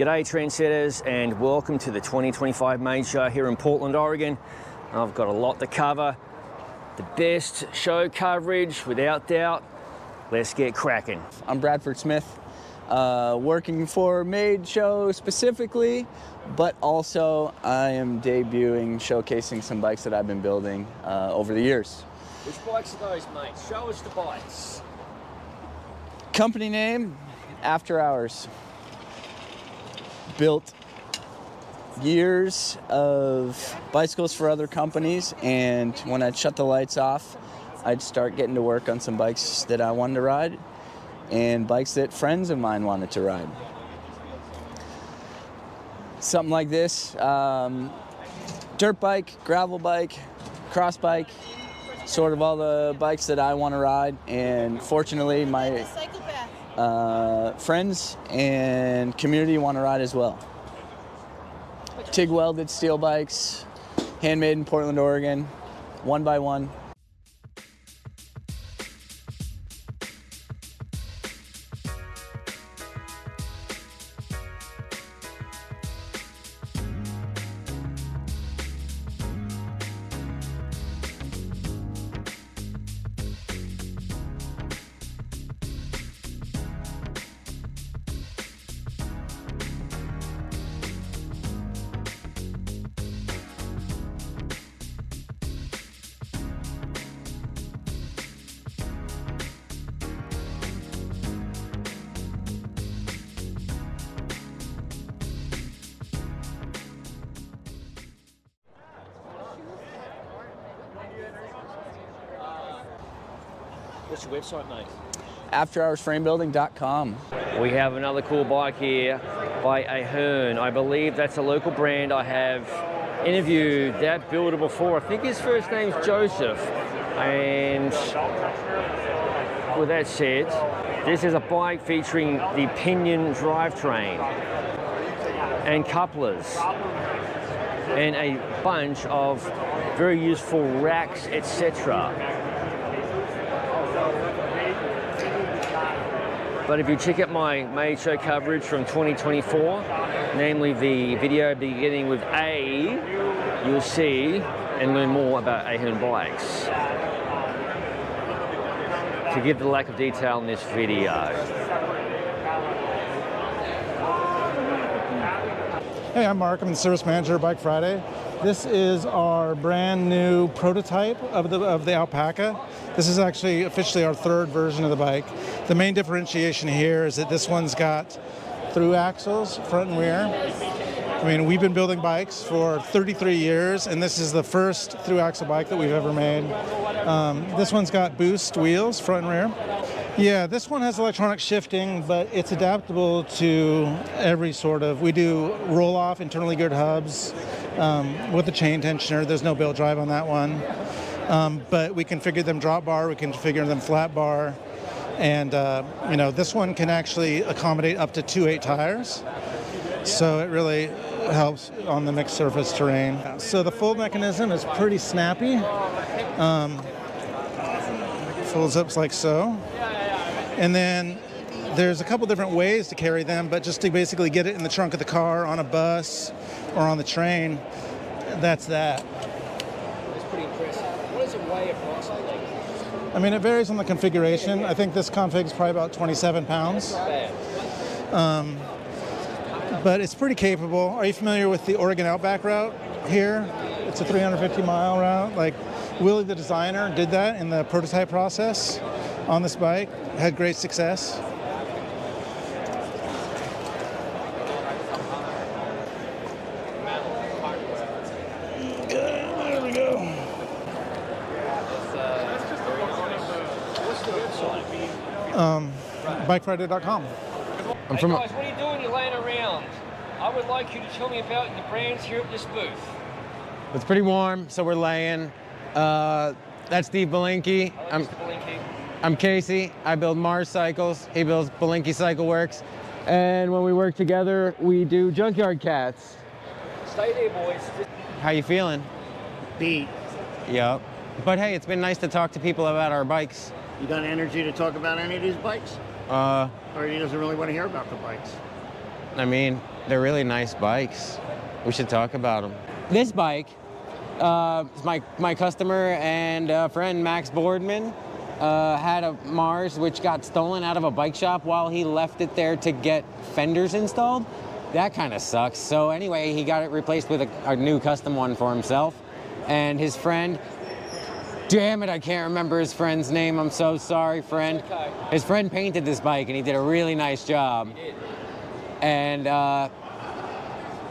G'day trendsetters, and welcome to the 2025 Main Show here in Portland, Oregon. I've got a lot to cover. The best show coverage, without doubt. Let's get cracking. I'm Bradford Smith, working for Made Show specifically, but also I am debuting, showcasing some bikes that I've been building over the years. Which bikes are those, mate? Show us the bikes. Company name, After Hours. Built years of bicycles for other companies, and when I'd shut the lights off, I'd start getting to work on some bikes that I wanted to ride and bikes that friends of mine wanted to ride. Something like this, dirt bike, gravel bike, cross bike, sort of all the bikes that I want to ride, and fortunately my friends and community want to ride as well. TIG welded steel bikes, handmade in Portland, Oregon, one by one. What's your website, mate? AfterHoursFramebuilding.com. We have another cool bike here by Ahearne. I believe that's a local brand. I have interviewed that builder before. I think his first name's Joseph. And with that said, this is a bike featuring the pinion drivetrain and couplers and a bunch of very useful racks, etc. But if you check out my Made Show coverage from 2024, namely the video beginning with A, you'll see and learn more about Ahearne bikes. Forgive the lack of detail in this video. Hey, I'm Mark. I'm the service manager of Bike Friday. This is our brand new prototype of the Alpaca. This is actually officially our third version of the bike. The main differentiation here is that this one's got through axles, front and rear. I mean, we've been building bikes for 33 years, and this is the first through axle bike that we've ever made. This one's got boost wheels, front and rear. Yeah, this one has electronic shifting, but it's adaptable to every sort of, we do roll-off internally geared hubs with a chain tensioner. There's no belt drive on that one. But we configure them drop bar, we can configure them flat bar. And, you know, this one can actually accommodate up to 2.8 tires. So it really helps on the mixed surface terrain. So the fold mechanism is pretty snappy. Folds up like so. And then there's a couple different ways to carry them, but just to basically get it in the trunk of the car, on a bus, or on the train, that's that. That's pretty impressive. What does it weigh approximately? I mean, it varies on the configuration. I think this config is probably about 27 pounds. Not bad. But it's pretty capable. Are you familiar with the Oregon Outback route here? It's a 350-mile route. Like, Willie, the designer, did that in the prototype process on this bike. Had great success. There we go. What's the website? BikeFriday.com. Hey guys, what are you doing? You're laying around. I would like you to tell me about the brands here at this booth. It's pretty warm, so we're laying. That's Steve Bilenky. I'm Casey. I build Mars Cycles. He builds Bilenky Cycle Works. And when we work together, we do Junkyard Cats. Stay there, boys. How you feeling? Beat. Yep. But hey, it's been nice to talk to people about our bikes. You got energy to talk about any of these bikes? Or he doesn't really want to hear about the bikes? I mean, they're really nice bikes. We should talk about them. This bike, my customer and friend Max Boardman had a Mars which got stolen out of a bike shop while he left it there to get fenders installed. That kind of sucks. So anyway, he got it replaced with a new custom one for himself. And his friend, damn it, I can't remember his friend's name. I'm so sorry, friend. His friend painted this bike and he did a really nice job. And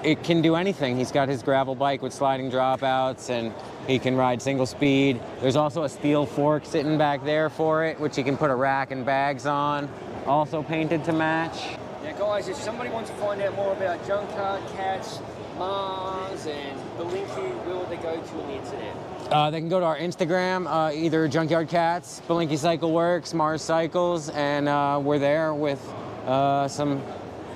it can do anything. He's got his gravel bike with sliding dropouts and he can ride single speed. There's also a steel fork sitting back there for it, which he can put a rack and bags on, also painted to match. Now guys, if somebody wants to find out more about Junkyard, Cats, Mars and Bilenky, where would they go to on the internet? They can go to our Instagram, either Junkyard Cats, Bilenky Cycle Works, Mars Cycles, and we're there with some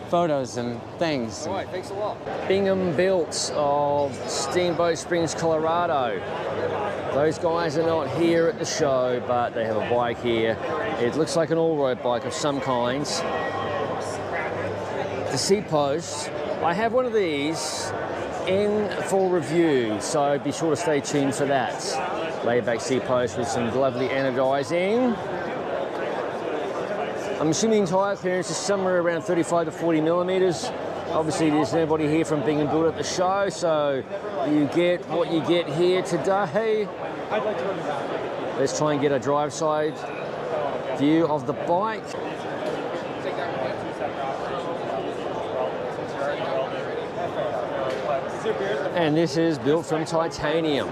photos and things. All right, thanks a lot. Bingham Built of Steamboat Springs, Colorado. Those guys are not here at the show, but they have a bike here. It looks like an all-road bike of some kinds. The seat post. I have one of these in for review, so be sure to stay tuned for that. Laid back seat post with some lovely anodizing. I'm assuming tire clearance is somewhere around 35 to 40 millimeters. Obviously, there's nobody here from Bingham Built at the show, so you get what you get here today. Let's try and get a drive side view of the bike. And this is built from titanium.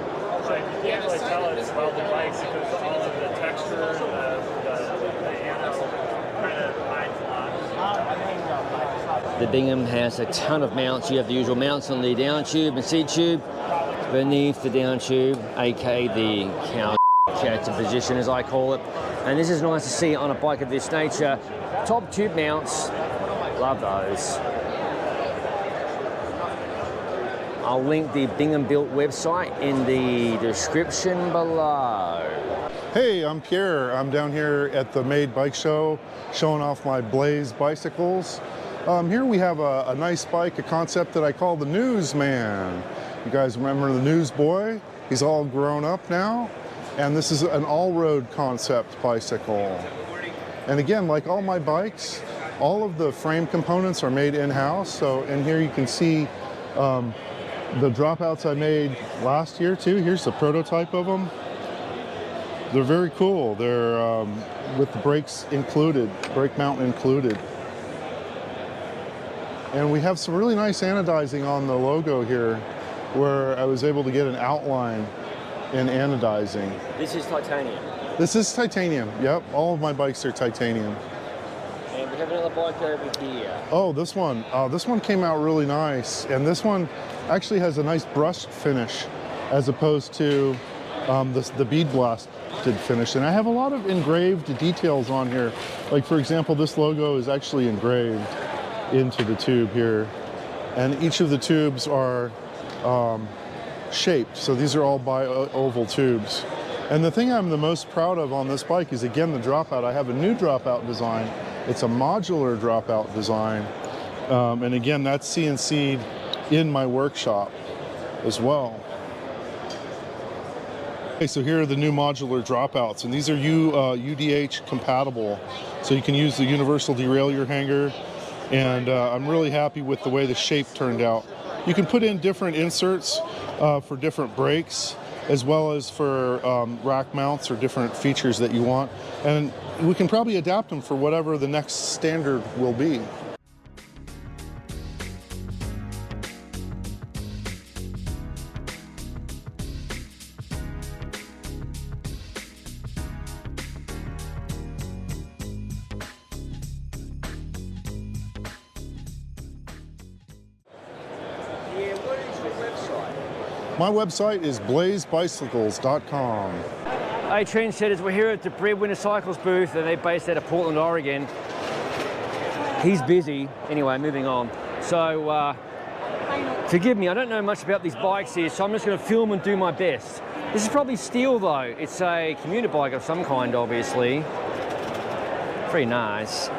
The Bingham has a ton of mounts. You have the usual mounts on the down tube and seat tube. Beneath the down tube, aka the cow catcher position as I call it. And this is nice to see on a bike of this nature. Top tube mounts, love those. I'll link the Bingham Built website in the description below. Hey, I'm Pierre. I'm down here at the Made Bike Show, showing off my Blaze bicycles. Here we have a nice bike, a concept that I call the Newsman. You guys remember the Newsboy? He's all grown up now. And this is an all-road concept bicycle. And again, like all my bikes, all of the frame components are made in-house. So in here you can see the dropouts I made last year too. Here's the prototype of them. They're very cool. They're with the brakes included, brake mount included. And we have some really nice anodizing on the logo here, where I was able to get an outline in anodizing. This is titanium. This is titanium, yep. All of my bikes are titanium. And we have another bike over here. Oh, this one came out really nice. And this one actually has a nice brushed finish as opposed to the bead blasted finish. And I have a lot of engraved details on here. Like for example, this logo is actually engraved into the tube here. And each of the tubes are shaped. So these are all bi-oval tubes. And the thing I'm the most proud of on this bike is, again, the dropout. I have a new dropout design. It's a modular dropout design. And again, that's CNC'd in my workshop as well. Okay, so here are the new modular dropouts, and these are UDH compatible. So you can use the universal derailleur hanger, and I'm really happy with the way the shape turned out. You can put in different inserts for different brakes, as well as for rack mounts or different features that you want. And we can probably adapt them for whatever the next standard will be. My website is blazebicycles.com. Hey trendsetters, we're here at the Breadwinner Cycles booth and they're based out of Portland, Oregon. He's busy. Anyway, moving on. So, forgive me, I don't know much about these bikes here, so I'm just going to film and do my best. This is probably steel though. It's a commuter bike of some kind, obviously. Pretty nice.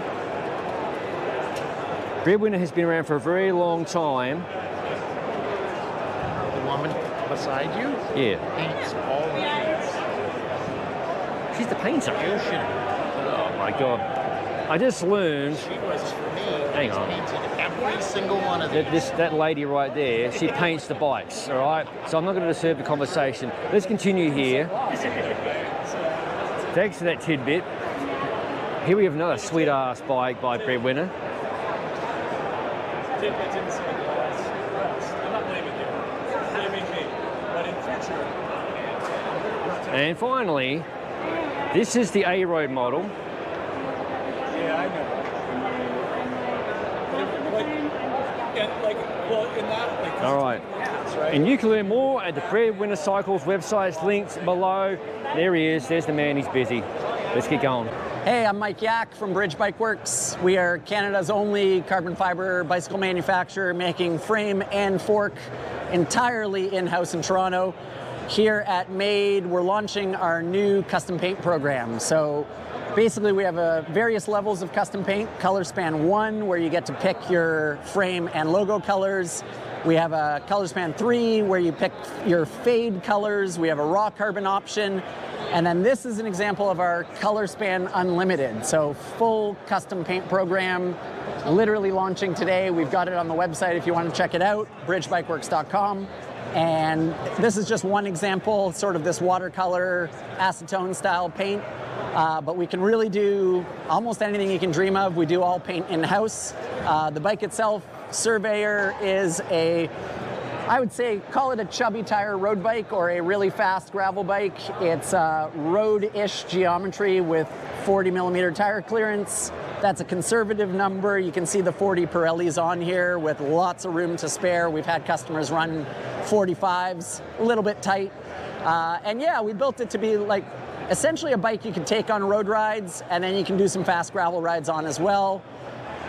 Breadwinner has been around for a very long time. The woman beside you Yeah. paints all the paints. She's the painter. You should. Oh my God. I just learned, She was, for me, Hang has on. painted every single one of these. that lady right there, she paints the bikes, all right? So I'm not going to disturb the conversation. Let's continue here. Thanks for that tidbit. Here we have another sweet ass bike by Breadwinner. And finally, this is the A-Road model. Yeah, I know. All right. And you can learn more at the Breadwinner Cycles website. It's linked below. There he is. There's the man. He's busy. Let's get going. Hey, I'm Mike Yak from Bridge Bike Works. We are Canada's only carbon fiber bicycle manufacturer making frame and fork entirely in-house in Toronto. Here at MADE, we're launching our new custom paint program. So basically we have various levels of custom paint. Color span 1, where you get to pick your frame and logo colors. We have a color span 3, where you pick your fade colors. We have a raw carbon option. And then this is an example of our color span unlimited. So full custom paint program, literally launching today. We've got it on the website if you want to check it out, bridgebikeworks.com. And this is just one example, sort of this watercolor acetone style paint. But we can really do almost anything you can dream of. We do all paint in-house. The bike itself, Surveyor, is I would say, call it a chubby tire road bike or a really fast gravel bike. It's road-ish geometry with 40 millimeter tire clearance. That's a conservative number. You can see the 40 Pirellis on here with lots of room to spare. We've had customers run 45s, a little bit tight. And yeah, we built it to be like essentially a bike you can take on road rides, and then you can do some fast gravel rides on as well.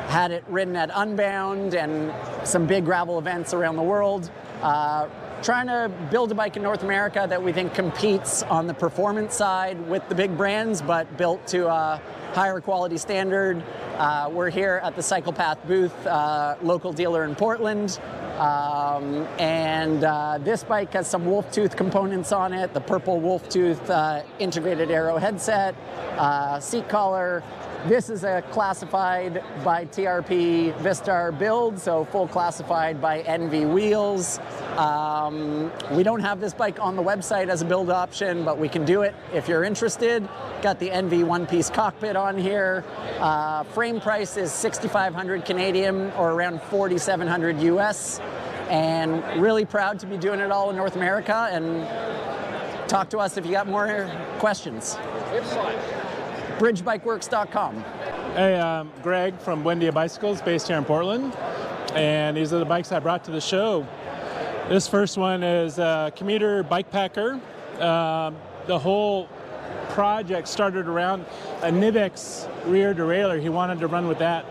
Had it ridden at Unbound and some big gravel events around the world. Trying to build a bike in North America that we think competes on the performance side with the big brands, but built to a higher quality standard. We're here at the CyclePath booth, local dealer in Portland. This bike has some wolf tooth components on it, the purple wolf tooth integrated aero headset, seat collar. This is a classified by TRP Vistar build, so full classified by NV wheels. We don't have this bike on the website as a build option, but we can do it if you're interested. Got the NV one-piece cockpit on here. Frame price is $6,500 Canadian or around $4,700 US. And really proud to be doing it all in North America. And talk to us if you got more questions. Website. bridgebikeworks.com. Hey, I'm Greg from Buendia Bicycles, based here in Portland. And these are the bikes I brought to the show. This first one is a commuter bike packer. The whole project started around a Nivex rear derailleur. He wanted to run with that.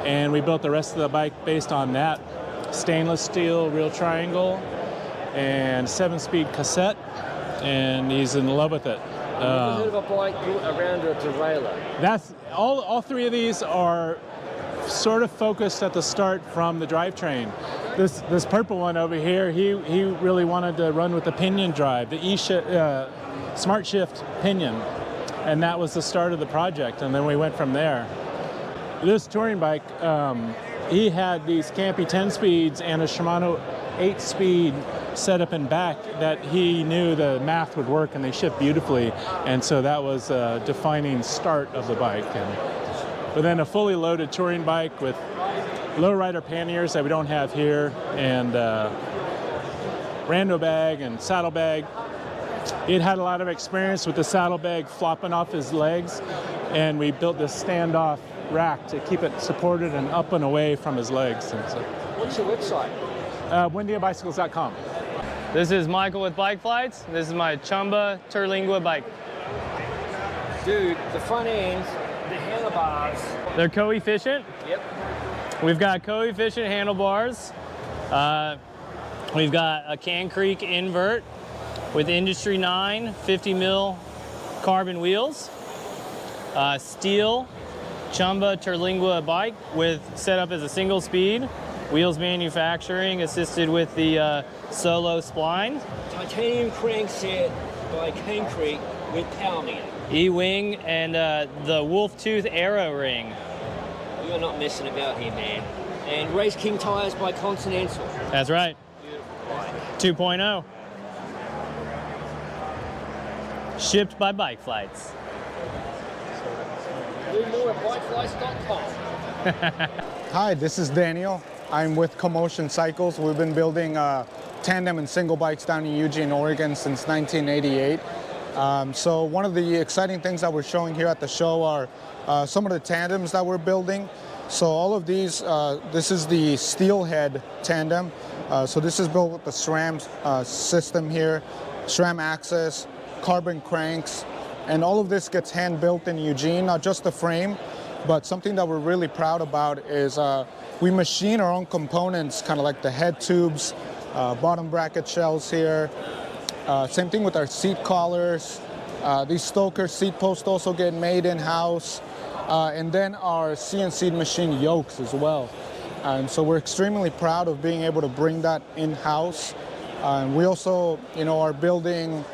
And we built the rest of the bike based on that. Stainless steel real triangle and 7-speed cassette. And he's in love with it. Never heard of a bike built around a derailleur. That's all three of these are sort of focused at the start from the drivetrain. This purple one over here, he really wanted to run with the pinion drive, the Smart Shift pinion, and that was the start of the project. And then we went from there. This touring bike, he had these Campy 10 speeds and a Shimano 8-speed setup in back that he knew the math would work, and they shipped beautifully. And so that was a defining start of the bike. But then a fully loaded touring bike with lowrider panniers that we don't have here, and rando bag and saddlebag. It had a lot of experience with the saddlebag flopping off his legs, and we built this standoff rack to keep it supported and up and away from his legs. And so, What's your website? BuendiaBicycles.com. This is Michael with Bike Flights. This is my Chumba Terlingua bike. Dude, the front end, the handlebars. They're co-efficient. Yep. We've got co-efficient handlebars. We've got a Can Creek invert with Industry 9 50 mil carbon wheels. Steel Chumba Terlingua bike with set up as a single speed. Wheels manufacturing assisted with the solo spline. Titanium crankset by Cane Creek with power meter. E-wing and the Wolf Tooth Arrow ring. You're not messing about here, man. And Race King tires by Continental. That's right. 2.0. Shipped by Bike Flights. Learn more at bikeflights.com. Hi, this is Daniel. I'm with Ahearne Cycles. We've been building tandem and single bikes down in Eugene, Oregon since 1988. So one of the exciting things that we're showing here at the show are some of the tandems that we're building. So all of these, this is the Steelhead tandem. So this is built with the SRAM system here, SRAM axis, carbon cranks, and all of this gets hand built in Eugene, not just the frame, but something that we're really proud about is we machine our own components, kind of like the head tubes, bottom bracket shells here. Same thing with our seat collars. These Stoker seat posts also get made in-house. And then our CNC machine yokes as well. And so we're extremely proud of being able to bring that in-house. And we also, are building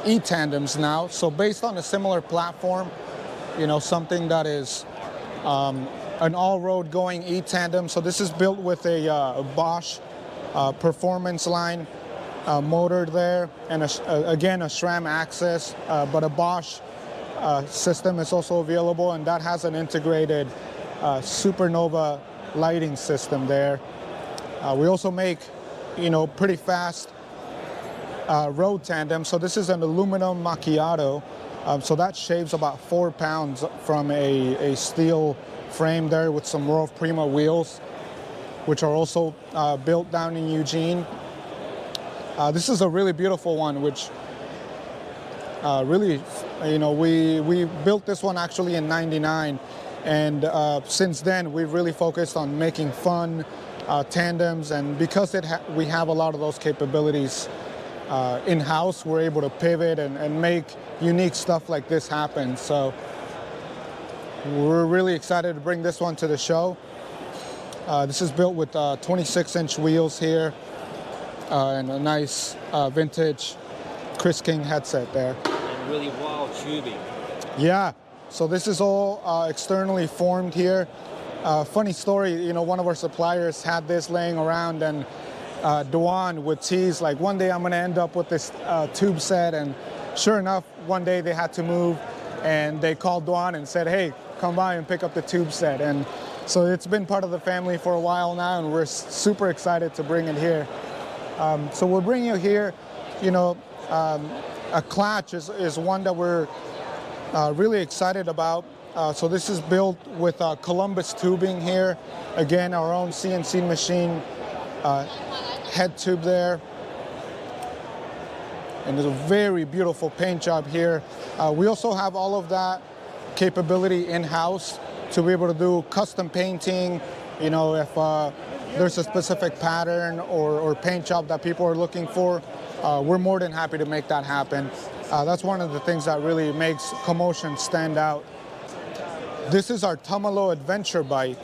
e-tandems now. So based on a similar platform, something that is an all-road going e-tandem. So this is built with a Bosch performance line motor there, and again a SRAM axis, but a Bosch system is also available, and that has an integrated supernova lighting system there. We also make, pretty fast road tandem. So this is an aluminum macchiato. So that shaves about 4 pounds from a steel frame there with some Royal Prima wheels, which are also built down in Eugene. This is a really beautiful one, which really, we built this one actually in '99, and since then we've really focused on making fun tandems, and because we have a lot of those capabilities in-house, we're able to pivot and make unique stuff like this happen. So we're really excited to bring this one to the show. This is built with 26-inch wheels here and a nice vintage Chris King headset there. And really wild tubing. Yeah, so this is all externally formed here. Funny story, one of our suppliers had this laying around, and Duan would tease, like, one day I'm gonna end up with this tube set, and sure enough, one day they had to move, and they called Duan and said, hey, come by and pick up the tube set. And so it's been part of the family for a while now, and we're super excited to bring it here. So we're bringing it here, a clutch is one that we're really excited about. So this is built with Columbus tubing here. Again, our own CNC machine head tube there. And there's a very beautiful paint job here. We also have all of that capability in-house to be able to do custom painting. If there's a specific pattern or paint job that people are looking for, we're more than happy to make that happen. That's one of the things that really makes Commotion stand out. This is our Tumalo adventure bike.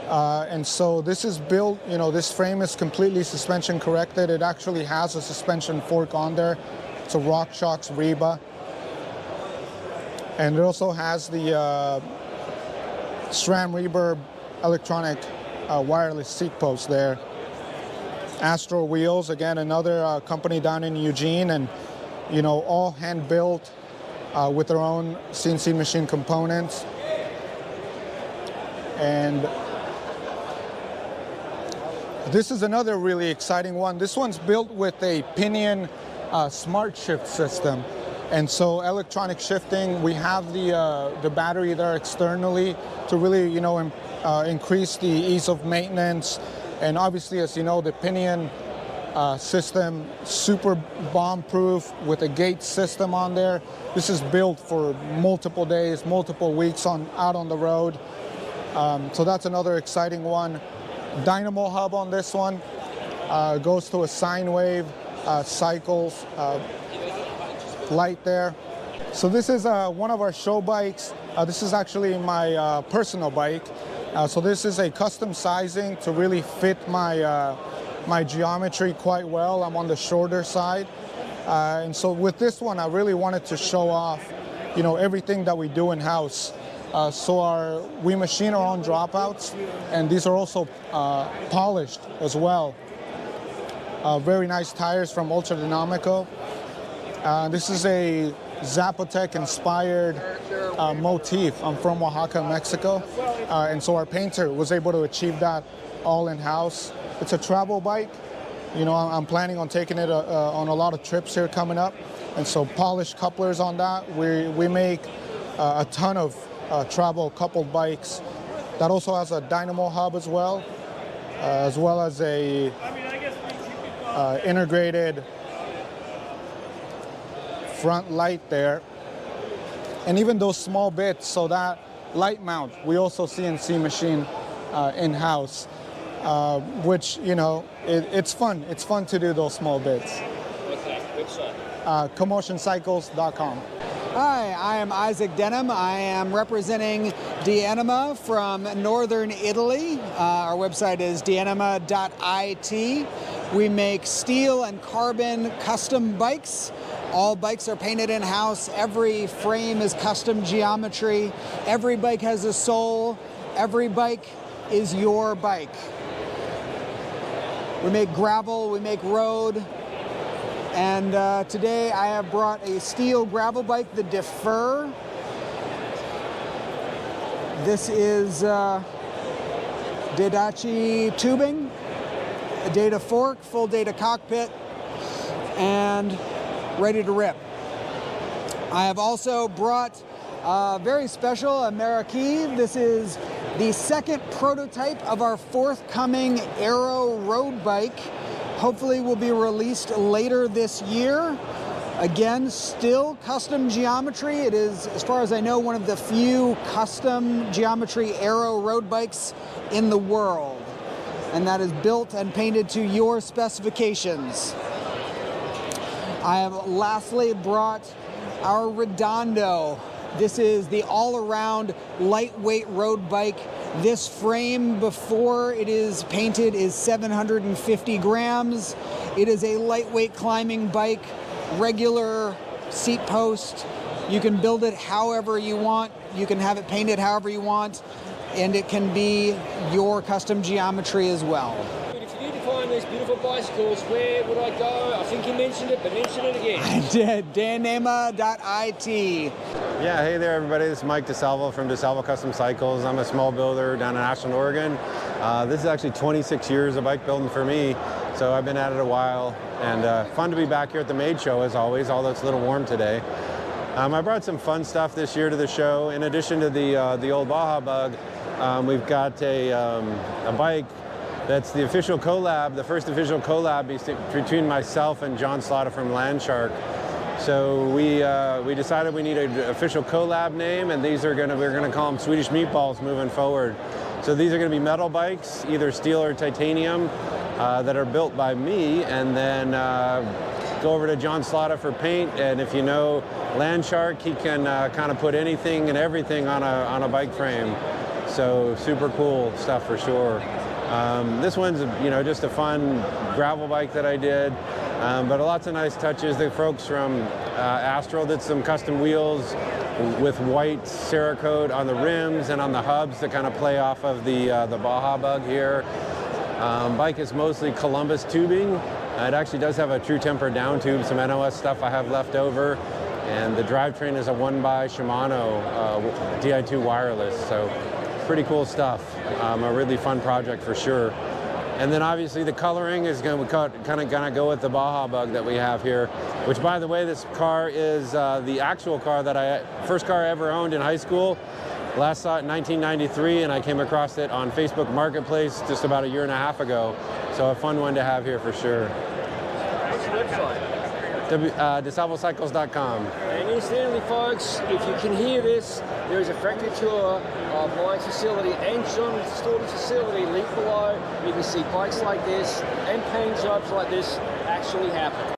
And so this is built, this frame is completely suspension corrected. It actually has a suspension fork on there. It's a RockShox Reba. And it also has the SRAM Reverb electronic wireless seat post there. Astro Wheels, again, another company down in Eugene, and all hand built with their own CNC machine components. And this is another really exciting one. This one's built with a Pinion smart shift system. And so electronic shifting, we have the battery there externally to really, increase the ease of maintenance. And obviously, as you know, the Pinion system, super bomb-proof with a gate system on there. This is built for multiple days, multiple weeks out on the road. So that's another exciting one. Dynamo hub on this one goes to a sine wave Cycles light there. So this is one of our show bikes. This is actually my personal bike. So this is a custom sizing to really fit my my geometry quite well. I'm on the shorter side. And so with this one, I really wanted to show off, you know, everything that we do in-house. So we machine our own dropouts, and these are also polished as well. Very nice tires from Ultra Dinamico. This is a Zapotec-inspired motif. I'm from Oaxaca, Mexico, and so our painter was able to achieve that all in-house. It's a travel bike. You know, I'm planning on taking it on a lot of trips here coming up, and so polished couplers on that. We make a ton of travel coupled bikes. That also has a dynamo hub as well as a integrated front light there. And even those small bits, so that light mount, we also CNC machine in-house, which, you know, it's fun. It's fun to do those small bits. Okay, website. CommotionCycles.com. Hi, I am Isaac Denham. I am representing DeAnima from northern Italy. Our website is DeAnima.it. We make steel and carbon custom bikes. All bikes are painted in-house. Every frame is custom geometry. Every bike has a soul. Every bike is your bike. We make gravel, we make road. And today I have brought a steel gravel bike, the Defer. This is Dedachi tubing, a data fork, full data cockpit, and ready to rip. I have also brought very special, a Marquis. This is the second prototype of our forthcoming Aero road bike. Hopefully will be released later this year. Again, still custom geometry. It is, as far as I know, one of the few custom geometry Aero road bikes in the world. And that is built and painted to your specifications. I have lastly brought our Redondo. This is the all-around lightweight road bike. This frame, before it is painted, is 750 grams. It is a lightweight climbing bike, regular seat post. You can build it however you want. You can have it painted however you want, and it can be your custom geometry as well. If you need to find these beautiful bicycles, where would I go? I think you mentioned it, but mention it again. I did. DeAnima.it. Yeah, hey there everybody, this is Mike DeSalvo from DeSalvo Custom Cycles. I'm a small builder down in Ashland, Oregon. This is actually 26 years of bike building for me, so I've been at it a while, and fun to be back here at the Made Show as always, although it's a little warm today. I brought some fun stuff this year to the show. In addition to the old Baja Bug, we've got a bike that's the official collab, the first official collab between myself and John Slaughter from Landshark. So we decided we need an official collab name, and we're gonna call them Swedish Meatballs moving forward. So these are gonna be metal bikes, either steel or titanium, that are built by me, and then go over to John Slaughter for paint. And if you know Landshark, he can kind of put anything and everything on a bike frame. So super cool stuff for sure. This one's, you know, just a fun gravel bike that I did. But lots of nice touches. The folks from Astral did some custom wheels with white Cerakote on the rims and on the hubs to kind of play off of the Baja Bug here. Bike is mostly Columbus tubing. It actually does have a true temper down tube, some NOS stuff I have left over. And the drivetrain is a 1x Shimano Di2 wireless. So pretty cool stuff. A really fun project for sure. And then obviously the coloring is kind of gonna go with the Baja Bug that we have here, which, by the way, this car is the actual car that first car I ever owned in high school. Last saw it in 1993, and I came across it on Facebook Marketplace just about a year and a half ago. So a fun one to have here for sure. What's your website? DeSalvoCycles.com. And incidentally, folks, if you can hear this, there is a factory tour of my facility and John's storage facility. Link below. You can see bikes like this and paint jobs like this actually happen.